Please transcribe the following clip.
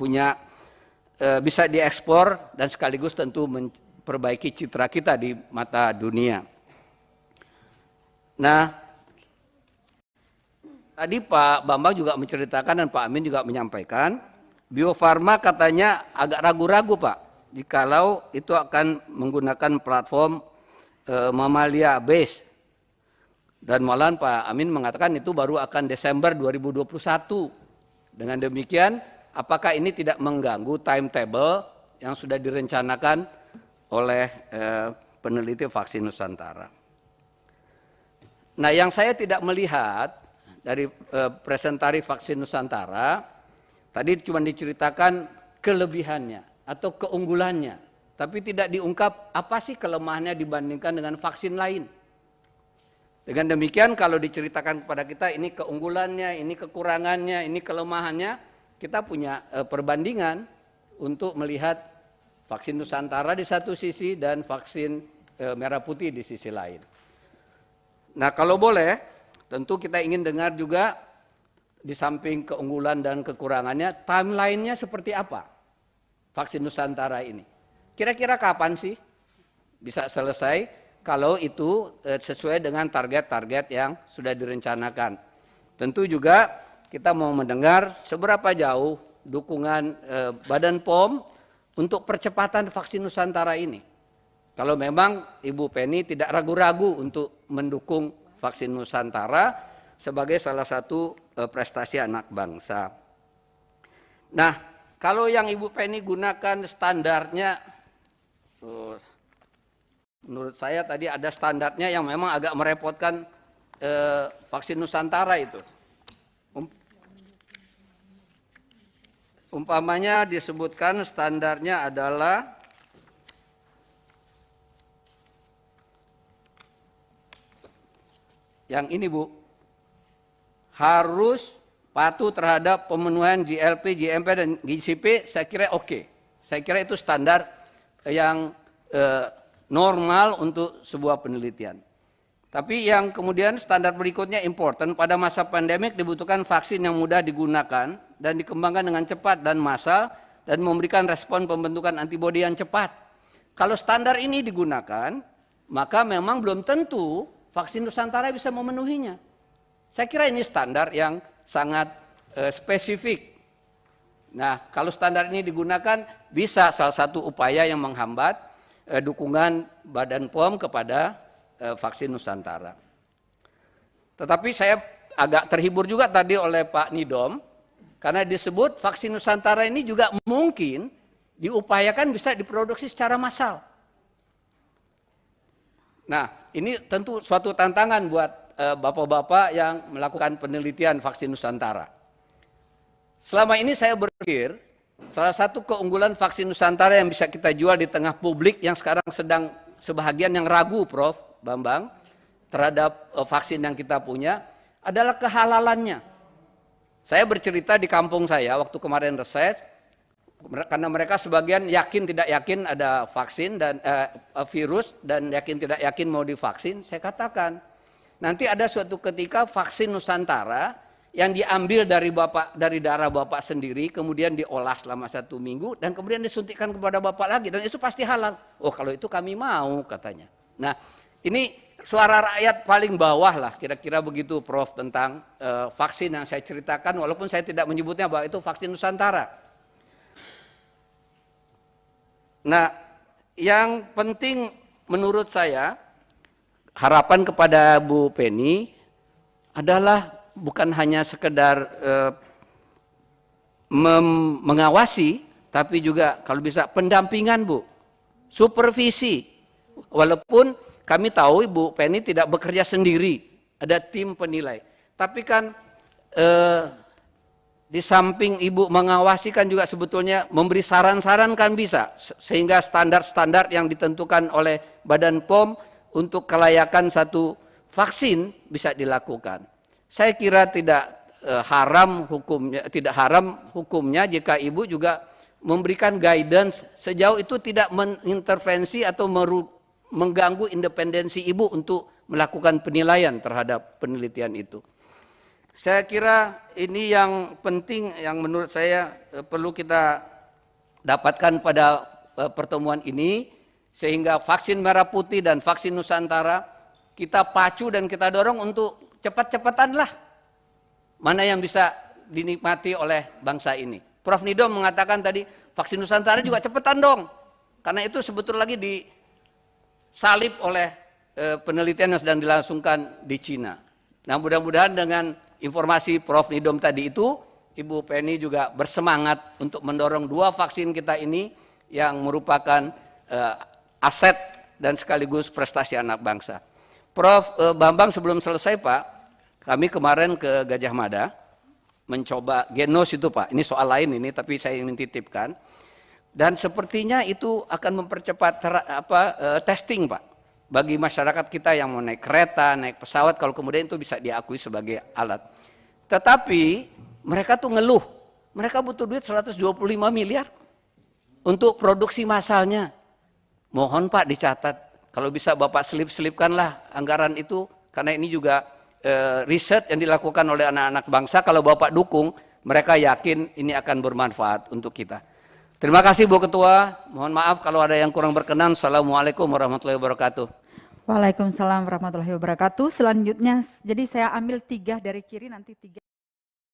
punya bisa diekspor dan sekaligus tentu memperbaiki citra kita di mata dunia. Nah, tadi Pak Bambang juga menceritakan dan Pak Amin juga menyampaikan, Bio Farma katanya agak ragu-ragu Pak, jikalau itu akan menggunakan platform mamalia base. Dan malahan Pak Amin mengatakan itu baru akan Desember 2021. Dengan demikian, apakah ini tidak mengganggu timetable yang sudah direncanakan oleh peneliti vaksin Nusantara? Nah, yang saya tidak melihat dari presentasi vaksin Nusantara, tadi cuma diceritakan kelebihannya atau keunggulannya, tapi tidak diungkap apa sih kelemahannya dibandingkan dengan vaksin lain. Dengan demikian kalau diceritakan kepada kita ini keunggulannya, ini kekurangannya, ini kelemahannya, kita punya perbandingan untuk melihat vaksin Nusantara di satu sisi dan vaksin merah putih di sisi lain. Nah, kalau boleh, tentu kita ingin dengar juga di samping keunggulan dan kekurangannya, timeline-nya seperti apa vaksin Nusantara ini. Kira-kira kapan sih bisa selesai kalau itu sesuai dengan target-target yang sudah direncanakan. Tentu juga kita mau mendengar seberapa jauh dukungan Badan POM untuk percepatan vaksin Nusantara ini. Kalau memang Ibu Penny tidak ragu-ragu untuk mendukung vaksin Nusantara sebagai salah satu prestasi anak bangsa. Nah, kalau yang Ibu Penny gunakan standarnya, menurut saya tadi ada standarnya yang memang agak merepotkan vaksin Nusantara itu. Umpamanya disebutkan standarnya adalah yang ini Bu, harus patuh terhadap pemenuhan GLP, GMP, dan GCP, saya kira oke. Saya kira itu standar yang normal untuk sebuah penelitian. Tapi yang kemudian standar berikutnya important, pada masa pandemik dibutuhkan vaksin yang mudah digunakan dan dikembangkan dengan cepat dan massal dan memberikan respon pembentukan antibodi yang cepat. Kalau standar ini digunakan, maka memang belum tentu vaksin Nusantara bisa memenuhinya. Saya kira ini standar yang sangat spesifik. Nah, kalau standar ini digunakan, bisa salah satu upaya yang menghambat dukungan Badan POM kepada vaksin Nusantara. Tetapi saya agak terhibur juga tadi oleh Pak Nidom, karena disebut vaksin Nusantara ini juga mungkin diupayakan bisa diproduksi secara massal. Nah, ini tentu suatu tantangan buat bapak-bapak yang melakukan penelitian vaksin Nusantara. Selama ini saya berpikir, salah satu keunggulan vaksin Nusantara yang bisa kita jual di tengah publik yang sekarang sedang sebahagian yang ragu, Prof. Bambang, terhadap vaksin yang kita punya, adalah kehalalannya. Saya bercerita di kampung saya waktu kemarin reses, karena mereka sebagian yakin tidak yakin ada vaksin dan virus dan yakin tidak yakin mau divaksin, saya katakan nanti ada suatu ketika vaksin Nusantara yang diambil dari darah bapak sendiri, kemudian diolah selama 1 minggu dan kemudian disuntikkan kepada bapak lagi dan itu pasti halal. Oh, kalau itu kami mau, katanya. Nah, ini suara rakyat paling bawah lah, kira-kira begitu Prof, tentang vaksin yang saya ceritakan, walaupun saya tidak menyebutnya bahwa itu vaksin Nusantara. Nah, yang penting menurut saya, harapan kepada Bu Penny adalah bukan hanya sekedar mengawasi, tapi juga kalau bisa pendampingan Bu, supervisi. Walaupun kami tahu Ibu Penny tidak bekerja sendiri, ada tim penilai. Tapi kan di samping Ibu mengawasi kan juga sebetulnya memberi saran-saran kan bisa. Sehingga standar-standar yang ditentukan oleh Badan POM untuk kelayakan satu vaksin bisa dilakukan. Saya kira tidak haram hukumnya jika Ibu juga memberikan guidance sejauh itu tidak mengintervensi atau mengganggu independensi Ibu untuk melakukan penilaian terhadap penelitian itu. Saya kira ini yang penting yang menurut saya perlu kita dapatkan pada pertemuan ini, sehingga vaksin merah putih dan vaksin Nusantara kita pacu dan kita dorong untuk cepat-cepatanlah mana yang bisa dinikmati oleh bangsa ini. Prof. Nidom mengatakan tadi vaksin Nusantara juga cepetan dong, karena itu sebetulnya lagi disalib oleh penelitian yang sedang dilangsungkan di Cina. Nah, mudah-mudahan dengan informasi Prof. Nidom tadi itu, Ibu Penny juga bersemangat untuk mendorong 2 vaksin kita ini yang merupakan aset dan sekaligus prestasi anak bangsa. Prof. Bambang, sebelum selesai Pak, kami kemarin ke Gajah Mada mencoba genos itu Pak. Ini soal lain ini, tapi saya ingin titipkan. Dan sepertinya itu akan mempercepat testing Pak, bagi masyarakat kita yang mau naik kereta, naik pesawat, kalau kemudian itu bisa diakui sebagai alat. Tetapi mereka tuh ngeluh, mereka butuh duit 125 miliar untuk produksi massalnya. Mohon Pak dicatat, kalau bisa Bapak selip-selipkanlah anggaran itu, karena ini juga riset yang dilakukan oleh anak-anak bangsa. Kalau Bapak dukung, mereka yakin ini akan bermanfaat untuk kita. Terima kasih Bu Ketua, mohon maaf kalau ada yang kurang berkenan. Assalamualaikum warahmatullahi wabarakatuh. Waalaikumsalam warahmatullahi wabarakatuh. Selanjutnya, jadi saya ambil 3 dari kiri, nanti 3.